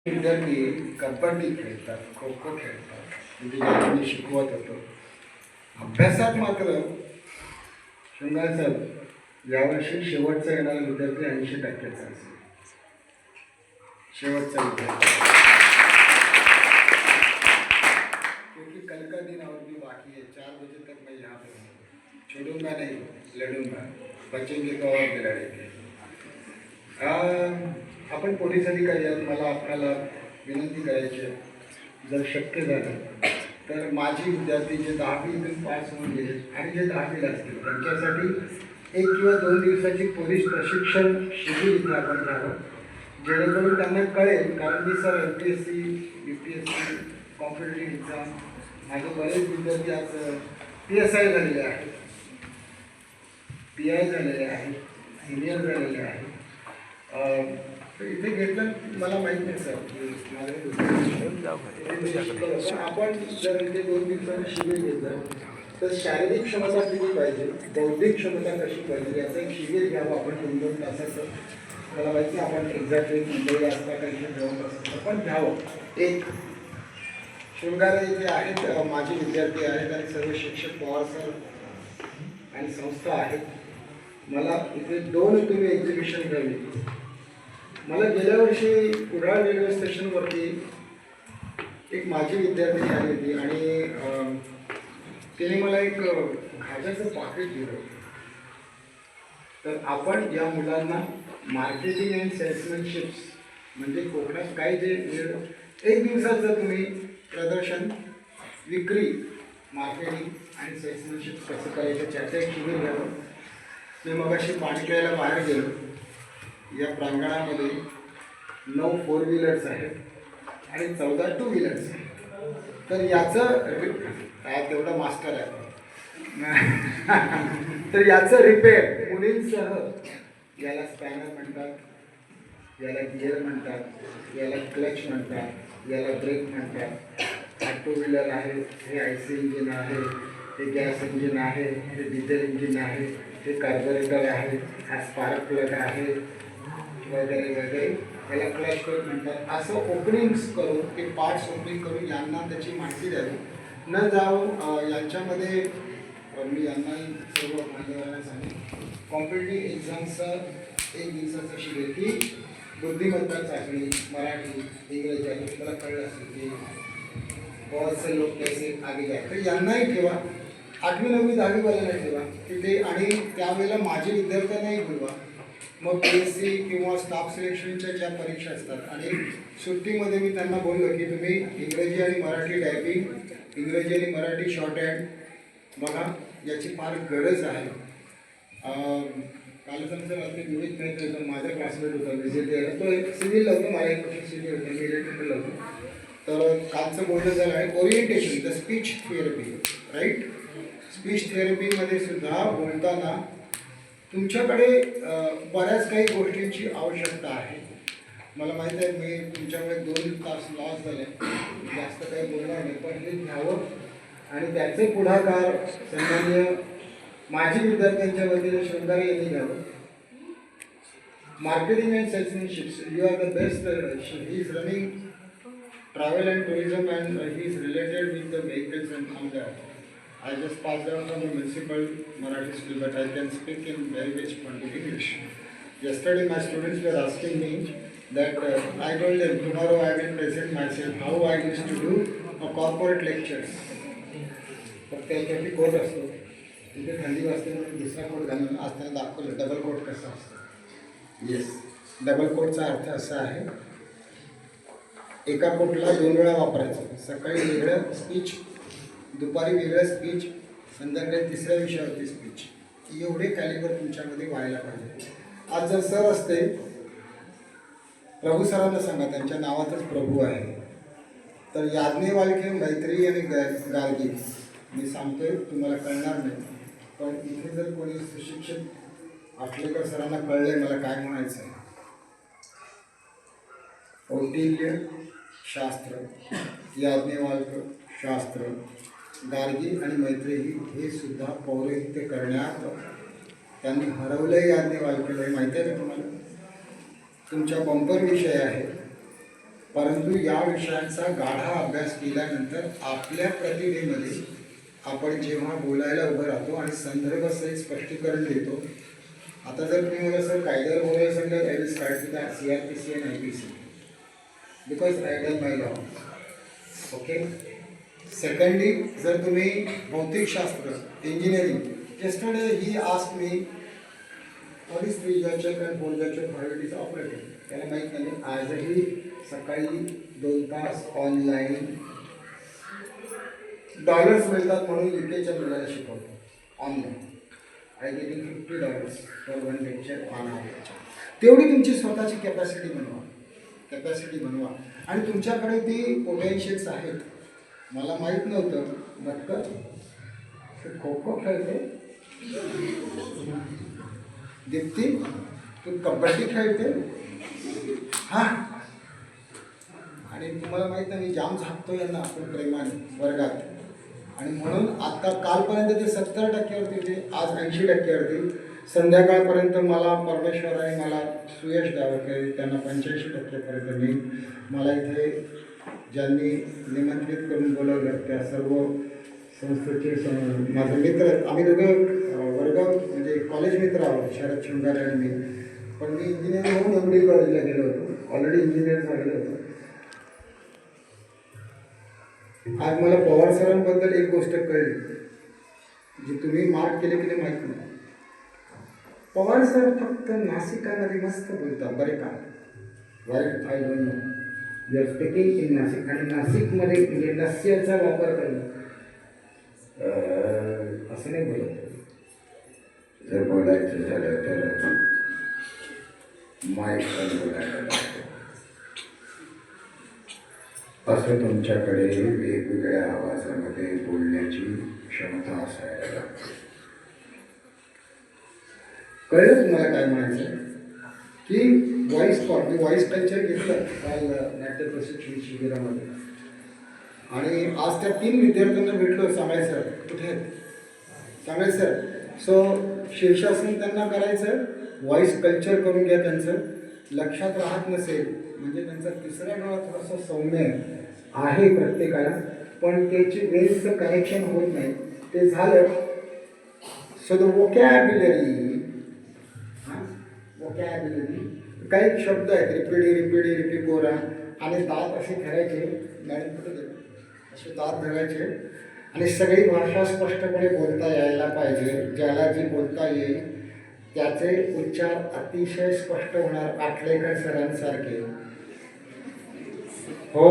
विद्यार्थी कबड्डी खेळतात, खो खो खेळतात, म्हणजे ज्यांना मी शिकवत होतो. अभ्यासात मात्र शृंगार साहेब यावर्षी शेवटचा येणारा विद्यार्थी 80%चा असेल. शेवटचा विद्यार्थी, क्योंकि कल का दिन और भी बाकी है. 4 बजे तक मैं यहाँ पे हूँ. छोड़ूंगा नहीं, लढूंगा, बचेंगे तो और भी लढेंगे. आपण पोलीस अधिकारी आहात. मला आपल्याला विनंती करायची आहे, जर शक्य झालं तर माझी विद्यार्थी जे 10वीतून पास होऊन गेले आणि जे 10वीला असतील त्यांच्यासाठी 1 किंवा 2 दिवसाची पोलीस प्रशिक्षण शिबिर इथे आपण घ्यावं, जेणेकरून त्यांना कळेल. कारण मी sir MPSC, UPSC, competitive exam, माझे बरेच विद्यार्थी आज PSI झालेले आहेत, PI झालेले आहेत, सिनियर झालेले आहेत. इथे घेतलं मला माहीत नाही सर. आपण जर इथे 2 दिवसांनी शिबिर घेतलं तर शारीरिक क्षमता किती पाहिजे, बौद्धिक क्षमता कशी पाहिजे याचं एक शिबिर घ्यावं आपण 2-2 तासाचं. मला माहिती आपण एक्झॅक्टली मुंबईला असता काही जवळपास पण घ्यावं. एक शृंगार इथे आहेत, माझे विद्यार्थी आहेत आणि सर्व शिक्षक पवार सर आणि संस्था आहेत. मला इथे 2 तुम्ही एक्झिबिशन घ्यावी. मला गेल्या वर्षी कुडाळ रेल्वे स्टेशनवरती एक माझी विद्यार्थी आली होती आणि तिने मला एक खाज्याचं पाकिट दिलं. तर आपण या मुलांना मार्केटिंग अँड सेल्समॅनशिप्स म्हणजे कोकणात काय जे 1 दिवसाचं तुम्ही प्रदर्शन, विक्री, मार्केटिंग आणि सेल्समॅनशिप कसं करायचं त्याचं एक शिबिर घ्यावं. मी मगाशी पाणी प्यायला बाहेर गेलो. या प्रांगणामध्ये 9 4 व्हीलर्स आहेत आणि 14 2 व्हीलर्स आहेत. तर याचं काय तेवढा मास्टर आहे तर याचं रिपेअर मुलींसह, याला स्पॅनर म्हणतात, याला गिअर म्हणतात, याला क्लच म्हणतात, याला ब्रेक म्हणतात. हा 2 व्हीलर आहे, हे IC इंजिन आहे, हे गॅस इंजिन आहे, हे डिझेल इंजिन आहे, हे कार्बोरेटर आहे, हा स्पार्क प्लग आहे वगैरे वगैरे. याला क्लच प्लग म्हणतात. असं ओपनिंग्स करून, ते पार्ट्स ओपनिंग करून यांना त्याची माहिती द्यावी. न जाऊ यांच्यामध्ये मी यांना सर्व मान्यवरांना सांगेन कॉम्पिटेटिव्ह एक्झामचं 1 दिवसाचं शिबिर की बुद्धिमत्ता चाचणी, मराठी, इंग्रजी आणि तुम्हाला कळलं असेल की बहुत से लोक कैसे आगे जाए. तर यांनाही ठेवा. 8वी 9वी 10वी वाल्यांना ठेवा तिथे आणि त्यावेळेला माझे विद्यार्थ्यांनाही बोलवा. मग PSC किंवा स्टाफ सिलेक्शनच्या ज्या परीक्षा असतात आणि सुट्टीमध्ये मी त्यांना बोललो की तुम्ही इंग्रजी आणि मराठी टायपिंग, इंग्रजी आणि मराठी शॉर्ट हँड बघा, याची फार गरज आहे. कालच आमचं रात्री विवेक मिळत होतं, माझा क्लासमेट होता विजिट द्यायला. तो एक सिव्हिल होतो, मला एक वर्ष सिव्हिल होतं, मी इलेक्ट्रिकल होतो. तर कालचं बोलणं झालं आहे orientation the speech therapy, right. Speech थेरपीमध्ये सुद्धा बोलताना तुमच्याकडे बऱ्याच काही गोष्टींची आवश्यकता आहे. मला माहीत आहे मी तुमच्याकडे 2 तास लॉस झाले, जास्त काही बोलणार नाही, पण हे घ्यावं आणि त्याचे पुढाकार सन्मान्य माझी विद्यार्थ्यांच्या वतीने शृंगार यांनी घ्यावं. Marketing and salesmanships, you are the best. He is running travel and tourism and he is related with the vehicles and all that. I just passed out from a municipal Marathi school, but I can speak in very rich quantity English. Yesterday, my students were asking me that I told them tomorrow I will present myself how I used to do a corporate lectures. फक्त त्याच्यासाठी coat असतो, तिथे थंडी वाजते म्हणून दुसरा coat घालून असताना दाखवलं डबल कोट कसा असतो. येस, डबल कोटचा अर्थ असा आहे, एका कोटला 2 वेळा वापरायचं. सकाळी वेगळं स्पीच, दुपारी वेगळं स्पीच, संध्याकाळी 3ऱ्या विषयावरती स्पीच. एवढे कॅलिबर तुमच्यामध्ये व्हायला पाहिजे. आज जर सर असते, प्रभू सरांना सांगा, त्यांच्या नावातच प्रभू आहे, तर याज्ञवल्क्य, मैत्री आणि गार्गी मी सांगतोय, तुम्हाला कळणार नाही. पण इथे जर कोणी सुशिक्षित आटलेकर सरांना कळले मला काय म्हणायचं आहे. कौटिल्य शास्त्र, याज्ञवल्क्य शास्त्र, गार्गी आणि मैत्रेयी हे सुद्धा पौरोहित्य करण्यात त्यांनी हरवलं. याज्ञवल्क्याला माहिती आहे का तुम्हाला? तुमचा बंपर विषय आहे परंतु या विषयांचा गाढा अभ्यास केल्यानंतर आपल्या प्रतिभेमध्ये आपण जेव्हा बोलायला उभं राहतो आणि संदर्भसहित स्पष्टीकरण देतो. आता जर तुम्ही मला सर कायद्यावर बोलायला सांगितलं, I will start with CRPC and IPC because I done my law. Okay. Secondly, जर तुम्ही भौतिकशास्त्र, engineering, yesterday he asked me what is 3 check and 4 check, how it is operating. त्याला माहीत नाही. आजही सकाळी 2 तास ऑनलाईन डॉलर्स मिळतात म्हणून UKच्या मुलाला शिकवतो online. I getting $50 for 1 lecture on hour. तेवढी तुमची स्वतःची कॅपॅसिटी बनवा आणि तुमच्याकडे ती पोटेन्शियल्स आहेत. मला माहीत नव्हतं बटकर खो खो खेळते, दीप्ती तू कबड्डी खेळते. हां, आणि तुम्हाला माहीत नाही मी जाम झापतो यांना आपण प्रेमाने वर्गात, आणि म्हणून आता कालपर्यंत ते 70% होते, आज 80% संध्याकाळपर्यंत मला परमेश्वराने मला सुयश द्यावं की त्यांना 85% मी मला इथे ज्यांनी निमंत्रित करून बोलवलं त्या सर्व संस्थेचे माझे मित्र, आम्ही दोघं वर्ग म्हणजे कॉलेज मित्र आहोत, शरद शृंगारे आणि मी. पण मी इंजिनिअर होऊन MD कॉलेजला गेलो होतो, ऑलरेडी इंजिनियर झालेलो होतो. आज मला पवार सरांबद्दल एक गोष्ट कळली जी तुम्ही मार्क केले की माहीत नाही. पवार सर फक्त नाशिकामध्ये मस्त बोलतात बरे का, right, I don't know, you are speaking in Nashik, आणि नाशिकमध्ये म्हणजे नस्याचा वापर करणं असं नाही बोलत. जर बोलायचं झालं तर माईक पण बोलायला लागतं. असं तुमच्याकडे वेगवेगळ्या आवाजामध्ये बोलण्याची क्षमता असायला लागते. कळलं तुम्हाला काय म्हणायचं की व्हॉइस कल्चर घेतलं काल नाट्य प्रशिक्षण शिबिरामध्ये, आणि आज त्या 3 विद्यार्थ्यांना भेटलो. सांगाय सर कुठे आहेत, सांगाय सर. सो शीर्षासन त्यांना करायचं, व्हॉइस कल्चर करून घ्या. त्यांचं लक्षात राहत नसेल म्हणजे त्यांचा तिसऱ्या डोळा थोडासा सौम्य आहे प्रत्येकाला, पण त्याची वेळचं कनेक्शन होत नाही. ते झालं. सो द वोकॅब्युलरी काही शब्द आहेत, रिपिडी कोरा, आणि दात असे धरायचे, मॅडम कुठे गेले, असे दात धरायचे, आणि सगळी भाषा स्पष्टपणे बोलता यायला पाहिजे. ज्याला जी बोलता येईल त्याचे उच्चार अतिशय स्पष्ट होणार, आटलेकर सरांसारखे. हो,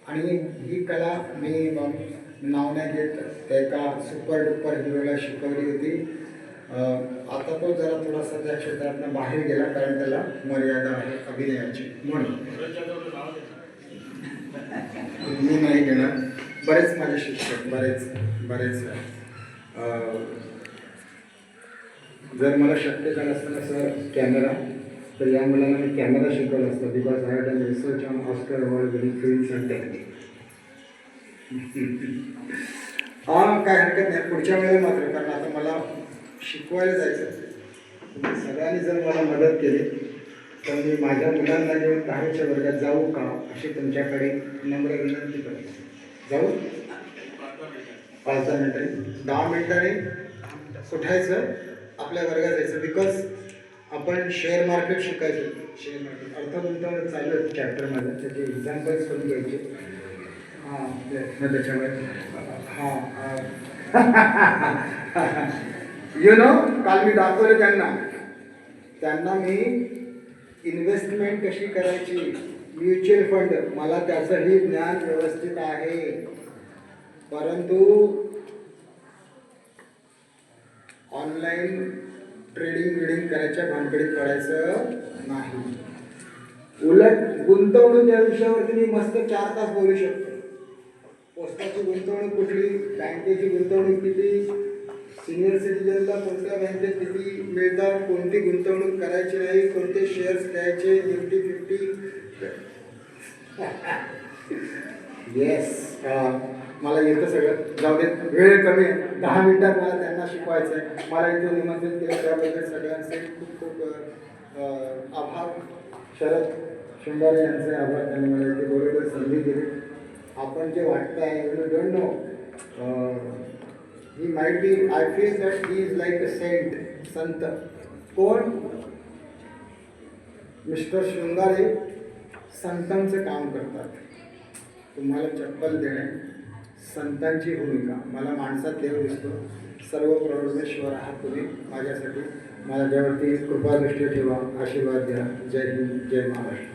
आणि ही कला मी नाव नाही घेत, त्या एका सुपर डुपर हिरोला शिकवली होती. आता तो जरा थोडासा त्या क्षेत्रातून बाहेर गेला कारण त्याला मर्यादा आहे अभिनयाची, म्हणून मी नाही घेणार. बरेच माझे शिक्षक बरेच जर मला शक्य झालं असतं असं कॅमेरा, तर या मुलांना मी कॅमेरा शिकवला असतं, because I had done research on Oscar award winning films and technique. हां, काय हरकत नाही, पुढच्या वेळेला मात्र, कारण आता मला शिकवायला जायचं. सगळ्यांनी जर मला मदत केली तर मी माझ्या मुलांना घेऊन 10च्या वर्गात जाऊ का अशी तुमच्याकडे नम्र विनंती करतो. जाऊ 5-10 मिनिटांनी, 10 मिनिटांनी उठायचं, आपल्या वर्गात जायचं. बिकॉज आपण शेअर मार्केट शिकायचं. शेअर मार्केट अर्थगुंतवणूक चालू आहे चॅप्टरमध्ये, त्याचे एक्झाम्पल्स करून घ्यायचे. हां, त्याच्यामुळे यु नो, काल मी दाखवलं त्यांना मी इन्व्हेस्टमेंट कशी करायची, म्युच्युअल फंड, मला त्याचंही ज्ञान व्यवस्थित आहे, परंतु ऑनलाईन ट्रेडिंग करायच्या भानगडीत पडायचं नाही. उलट गुंतवणूक या विषयावरती मी मस्त 4 तास बोलू शकतो. पोस्टाची गुंतवणूक कुठली, बँकेची गुंतवणूक किती, सिनियर सिटीजनला कोणत्या बँकेत किती मिळतात, कोणती गुंतवणूक करायची नाही, कोणते शेअर्स घ्यायचे, निफ्टी 50. येस, मला येतं सगळं. जाऊ दे, वेळ कमी आहे, 10 मिनिटात मला त्यांना शिकवायचं आहे. मला इथे निमंत्रित केलं त्याबद्दल सगळ्यांचे खूप खूप आभार. शरद शृंगारे यांचे आभार, त्यांनी मला इथे बरोबर संधी दिली. आपण जे वाटताय, you don't know, he might be, I feel that he is like a saint, संत. कोण? मिस्टर शृंगारे संतांचं काम करतात. तुम्हाला चप्पल देणे संतांची भूमिका. मला माणसात देव दिसतो. सर्व परमेश्वर आहात तुम्ही माझ्यासाठी. माझ्यावरती कृपादृष्टी ठेवा, आशीर्वाद द्या. जय हिंद, जय महाराष्ट्र.